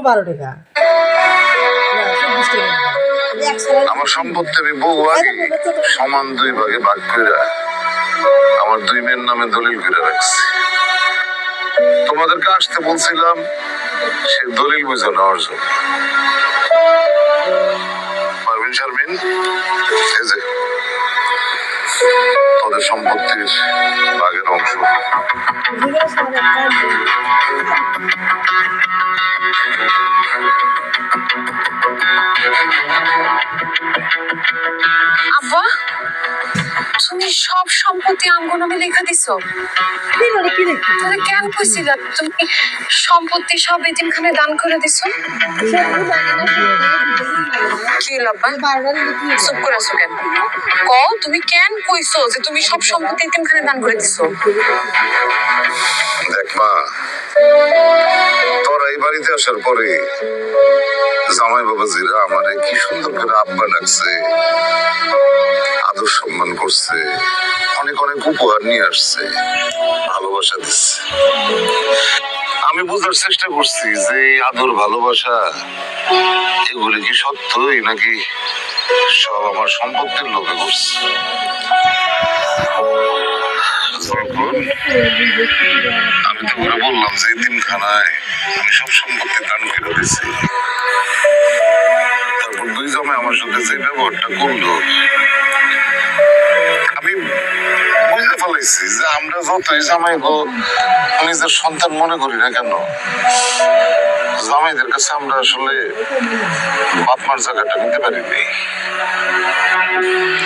12 টাকা আমার সম্পত্তি আমি বউ আগে সমান 2 ভাগে ভাগ করে আমার 2 মেয়ের নামে দলিল করে রাখছি। তোমাদেরকে আসতে বলছিলাম সে দলিল বুঝে নেওয়ার জন্য। পারভিন শারমিন, এই যে তোদের সম্পত্তির ভাগের অংশ। আব্বা, তুমি সব সম্পত্তি আমগো নামে লেখা দিছো? তাহলে কেন কইছিলা তুমি সম্পত্তি সব এতিমখানে দান করে দিছো? কি লাব্বা, চুপ করে আছো কেন? কও, তুমি কেন কইছো যে তুমি সব সম্পত্তি এতিমখানে দান করে দিছো? দেখ মা, তোর এই বাড়িতে আসার পরে জামাই বাবাজিরা আমারে কি সুন্দর করে আব্বা ডাকছে, আদর সম্মান করছে, অনেক অনেক উপহার নিয়ে আসছে, ভালোবাসা দিচ্ছে। আমি বোঝার চেষ্টা করছি যে আদর ভালোবাসা এগুলি কি সত্যই নাকি সব আমার সম্পত্তির লোভে করছে। আমি তো করে বললাম যে এতিমখানায় আমি সব সম্পত্তি দান করে দিছি, তারপর 2 জামাই আমার সাথে যে ব্যবহারটা করলো, আমি বুঝতে ফেলাইছি যে আমরা যতই জামাই গো নিজের সন্তান মনে করি না কেন, জামাইদের কাছে আমরা আসলে বাপমার জায়গাটা নিতে পারিনি।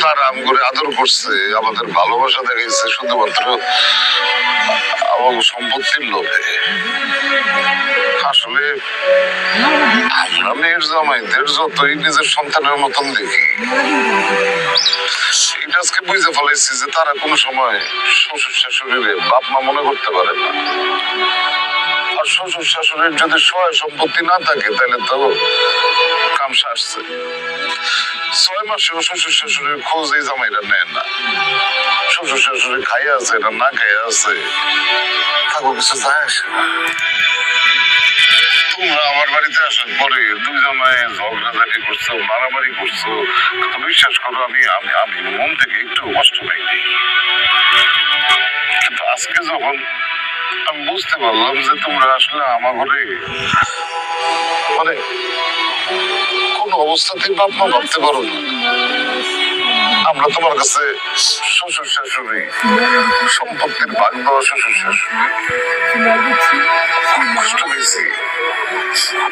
তারা আম করে আদর করছে, আমাদের ভালোবাসা দেখাইছে শুধুমাত্র আমার সম্পত্তির লোভে। আসলে আমরা মেয়ের জামাইদের যতই নিজের সন্তানের মতন দেখি, এটা আজকে বুঝতে ফেলাইছি যে তারা কোনো সময় শ্বশুর শাশুড়িরে বাপ মা মনে করতে পারে না। আর শ্বশুর শাশুড়ির যদি সহায় সম্পত্তি না থাকে তাহলে তো কামসা আসছে। 6 মাসেও শ্বশুর শাশুড়ির খোঁজ এই জামাইরা নেয় না। শ্বশুর শাশুড়ি খাইয়া আছে না না খাইয়া আছে তাকে কিছু যায় আসে না। তোমরা আমার বাড়িতে আসার পরে 2 জামাই ঝগড়াঝাটি করছো, মারামারি করছো, বিশ্বাস করো আমি আমি আমি মন থেকে একটু কষ্ট পাইনি। কিন্তু আজকে যখন আমি বুঝতে পারলাম যে তোমরা আসলে আমার ঘরে মানে কোন অবস্থাতেই বাপ মা ভাবতে পারো না, আমরা তোমার কাছে শ্বশুর শাশুড়ি, সম্পত্তির ভাগ দেওয়া শ্বশুর শাশুড়ি, কষ্ট পেয়েছি।